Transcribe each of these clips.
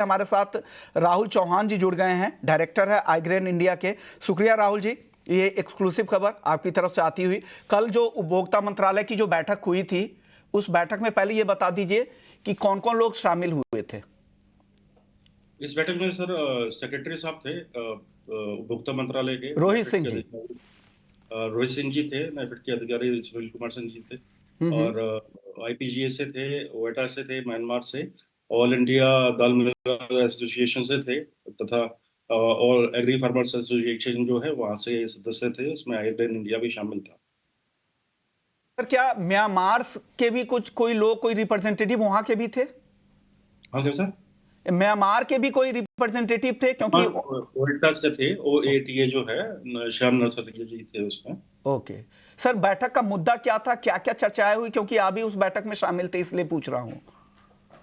हमारे साथ राहुल चौहान जी जुड़ गए हैं, डायरेक्टर है आइग्रेन इंडिया के। शुक्रिया राहुल जी, ये एक्सक्लूसिव खबर आपकी तरफ से आती हुई। कल जो उपभोक्ता मंत्रालय की जो बैठक हुई थी, उस बैठक में पहले ये बता दीजिए कि कौन कौन लोग शामिल हुए थे। इस बैठक में सर सेक्रेटरी साहब थे, उपभोक्ता मंत्रालय के रोहित नाफेड सिंह के जी। अधिकारी। रोहित सिंह जी थे, नाफेड के अधिकारी सुनील कुमार सिंह जी थे। हम्म। और आईपीजीएस से थे, ओएटा से थे, म्यांमार से, ऑल इंडिया दाल मिलर एसोसिएशन से थे, तथा ऑल एग्री फार्मर्स एसोसिएशन जो है वहाँ से सदस्य थे। उसमें आइग्रेन इंडिया भी शामिल था। सर, क्या म्यांमार के भी कुछ कोई लोग, कोई रिप्रेजेंटेटिव वहां के भी थे? हाँ क्या सर? म्यांमार के भी कोई रिप्रेजेंटेटिव थे? क्योंकि ओएटा से थे, ओएटीए जो है, श्याम नरसरी जी थे उसमें। ओके सर, बैठक का मुद्दा क्या था, क्या क्या चर्चाएं हुई? क्योंकि आप भी उस बैठक में शामिल थे, इसलिए पूछ रहा हूं।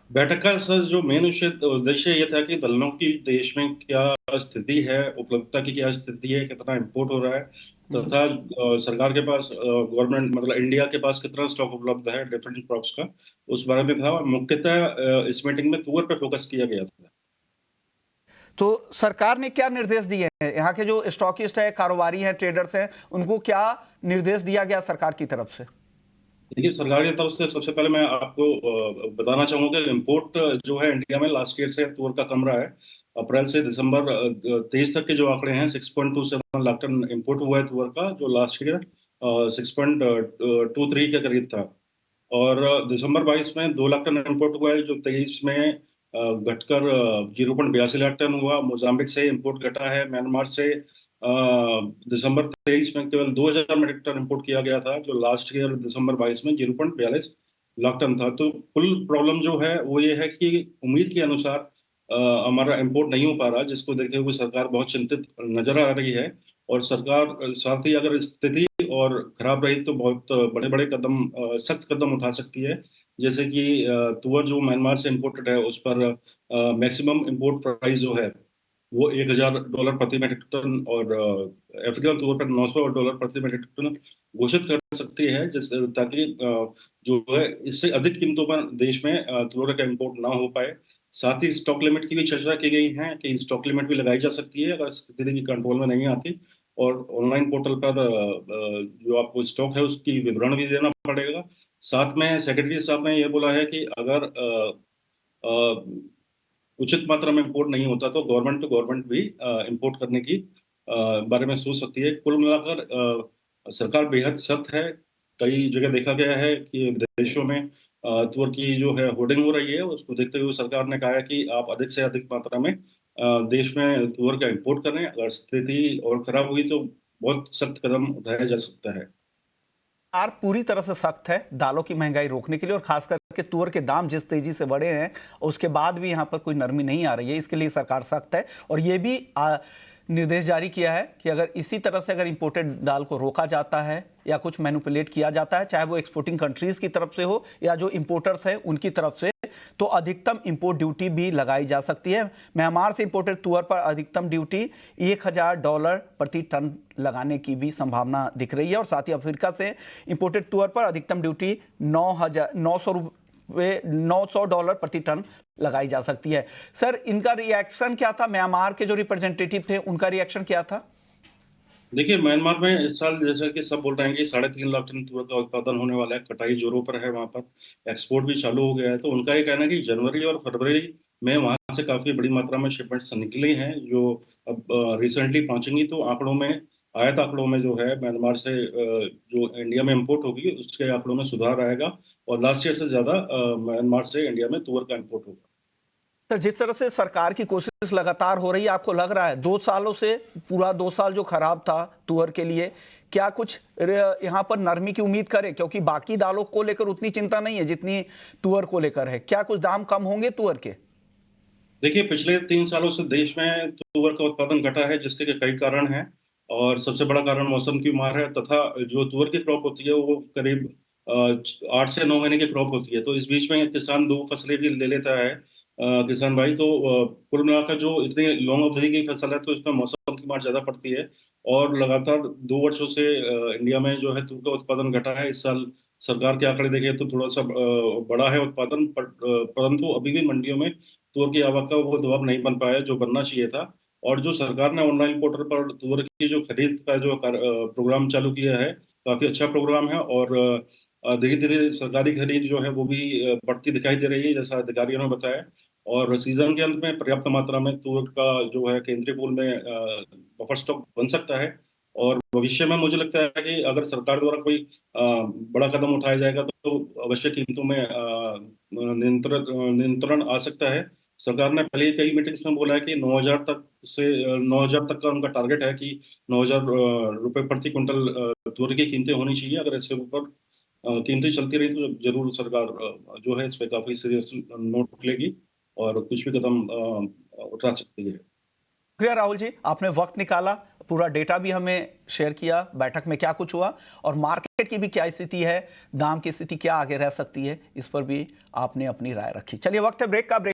बैठक का सर जो मेन उद्देश्य ये था कि दलहनों की देश में क्या स्थिति है, उपलब्धता की क्या स्थिति है, कितना इंपोर्ट हो रहा है, तथा सरकार के पास, गवर्नमेंट मतलब इंडिया के पास कितना स्टॉक उपलब्ध है डिफरेंट क्रॉप्स का, उस बारे में था। मुख्यतः इस मीटिंग में तुअर पे फोकस किया गया था। तो सरकार ने क्या निर्देश दिए हैं? यहाँ के जो स्टॉकिस्ट है, कारोबारी हैं, ट्रेडर्स हैं, उनको क्या निर्देश दिया गया सरकार की तरफ से? देखिए, सरकार की तरफ से सबसे पहले मैं आपको बताना चाहूंगा कि इम्पोर्ट जो है इंडिया में लास्ट ईयर से तुअर का कम रहा है। अप्रैल से दिसंबर 23 तक के जो आंकड़े हैं, 6.27 लाख टन इम्पोर्ट हुआ है तुअर का, जो लास्ट ईयर 6.23 के करीब था। और दिसंबर 22 में 2 लाख टन इम्पोर्ट हुआ है, जो 23 में घटकर 0.82 लाख टन हुआ। मोजाम्बिक से इम्पोर्ट घटा है। म्यांमार से दिसंबर 23 में केवल 2000 मीट्रिक टन इम्पोर्ट किया गया था, जो लास्ट ईयर दिसंबर 22 में 0.42 लाख टन था। तो कुल प्रॉब्लम जो है वो ये है कि उम्मीद के अनुसार हमारा इम्पोर्ट नहीं हो पा रहा, जिसको देखते हुए सरकार बहुत चिंतित नजर आ रही है। और सरकार साथ ही अगर स्थिति और खराब रही तो बहुत बड़े बड़े कदम, सख्त कदम उठा सकती है। जैसे कि तुअर जो म्यांमार से इम्पोर्टेड है, उस पर मैक्सिमम इम्पोर्ट प्राइस जो है वो $1000 प्रति मीट्रिक टन, और अफ्रीकन तुअर पर $900 प्रति मीट्रिक टन घोषित कर सकती है, जिस ताकि जो है इससे अधिक कीमतों पर देश में तुअर का इम्पोर्ट ना हो पाए। साथ ही स्टॉक लिमिट की भी चर्चा की गई है कि स्टॉक लिमिट भी लगाई जा सकती है अगर स्थिति की कंट्रोल में नहीं आती। और ऑनलाइन पोर्टल पर जो आपको स्टॉक है उसकी विवरण भी देना पड़ेगा। साथ में सेक्रेटरी साहब ने ये बोला है कि अगर उचित मात्रा में इंपोर्ट नहीं होता तो गवर्नमेंट टू गवर्नमेंट भी इंपोर्ट करने की बारे में सोच सकती है। कुल मिलाकर सरकार बेहद सख्त है। कई जगह देखा गया है कि विदेशों में तुअर की जो है होर्डिंग हो रही है, उसको देखते हुए सरकार ने कहा है कि आप अधिक से अधिक मात्रा में देश में तुअर का इंपोर्ट करें। अगर स्थिति और खराब हुई तो बहुत सख्त कदम उठाया जा सकता है। सरकार पूरी तरह से सख्त है दालों की महंगाई रोकने के लिए, और खास करके तुअर के दाम जिस तेजी से बढ़े हैं, उसके बाद भी यहाँ पर कोई नरमी नहीं आ रही है। इसके लिए सरकार सख्त है, और ये भी निर्देश जारी किया है कि अगर इसी तरह से अगर इंपोर्टेड दाल को रोका जाता है या कुछ मैनिपुलेट किया जाता है, चाहे वो एक्सपोर्टिंग कंट्रीज की तरफ से हो या जो इंपोर्टर्स हैं उनकी तरफ से, तो अधिकतम इंपोर्ट ड्यूटी भी लगाई जा सकती है। म्यांमार से इंपोर्टेड तुअर पर अधिकतम ड्यूटी $1000 प्रति टन लगाने की भी संभावना दिख रही है, और साथ ही अफ्रीका से इंपोर्टेड तुअर पर अधिकतम ड्यूटी $900 प्रति टन लगाई जा सकती है। सर, इनका रिएक्शन क्या था? म्यांमार के जो रिप्रेजेंटेटिव थे उनका रिएक्शन क्या था? देखिए, म्यांमार में इस साल जैसा कि सब बोल रहे हैं कि 3.5 लाख टन तुअर का उत्पादन होने वाला है। कटाई जोरों पर है, वहां पर एक्सपोर्ट भी चालू हो गया है। तो उनका ये कहना है कि जनवरी और फरवरी में वहां से काफी बड़ी मात्रा में शिपमेंट्स निकली हैं, जो अब रिसेंटली पहुंचेंगी। तो आंकड़ों में, आयत आंकड़ों में जो है म्यांमार से जो इंडिया में इम्पोर्ट होगी उसके आंकड़ों में सुधार आएगा। और लास्ट ईयर से ज्यादा म्यांमार से इंडिया में तुअर का इम्पोर्ट होगा। सर, जिस तरह से सरकार की कोशिश लगातार हो रही है, आपको लग रहा है 2 सालों से, पूरा 2 साल जो खराब था तुअर के लिए, क्या कुछ यहाँ पर नरमी की उम्मीद करें? क्योंकि बाकी दालों को लेकर उतनी चिंता नहीं है जितनी तुअर को लेकर है। क्या कुछ दाम कम होंगे तुअर के? देखिए, पिछले 3 सालों से देश में तुअर का उत्पादन घटा है, जिसके कई कारण हैं। और सबसे बड़ा कारण मौसम की मार है, तथा जो तुअर की क्रॉप होती है वो करीब 8 से 9 महीने की क्रॉप होती है। तो इस बीच में किसान दो फसलें भी ले लेता है, किसान भाई। तो कुल मिलाकर जो इतनी लॉन्ग अवधि की फसल है, तो इसमें मौसम की मार ज्यादा पड़ती है। और लगातार 2 वर्षों से इंडिया में जो है तुअर का उत्पादन घटा है। इस साल सरकार के आंकड़े देखें तो थोड़ा सा बढ़ा है उत्पादन, परंतु अभी भी मंडियों में तुअर की आवक का वो दबाव नहीं बन पाया जो बनना चाहिए था। और जो सरकार ने ऑनलाइन पोर्टल पर तुअर की जो खरीद का जो प्रोग्राम चालू किया है, काफी अच्छा प्रोग्राम है। और धीरे धीरे सरकारी खरीद जो है वो भी बढ़ती दिखाई दे रही है, जैसा अधिकारियों ने बताया। और सीजन के अंत में पर्याप्त मात्रा में तुअर का जो है केंद्रीय पूल में बफर स्टॉक बन सकता है। और भविष्य में मुझे लगता है कि अगर सरकार द्वारा कोई बड़ा कदम उठाया जाएगा तो अवश्य कीमतों में नियंत्रण आ सकता है। सरकार ने पहले ही कई मीटिंग्स में बोला है कि 9,000 तक से 9,000 तक का उनका टारगेट है कि 9,000 रुपए प्रति क्विंटल तुअर की कीमतें होनी चाहिए। अगर इससे ऊपर कीमतें चलती रही तो जरूर सरकार जो है इस पे काफी सीरियस नोट लेगी और कुछ भी कदम उठा सकती है। शुक्रिया राहुल जी, आपने वक्त निकाला, पूरा डेटा भी हमें शेयर किया, बैठक में क्या कुछ हुआ और मार्केट की भी क्या स्थिति है, दाम की स्थिति क्या आगे रह सकती है, इस पर भी आपने अपनी राय रखी। चलिए, वक्त है ब्रेक का।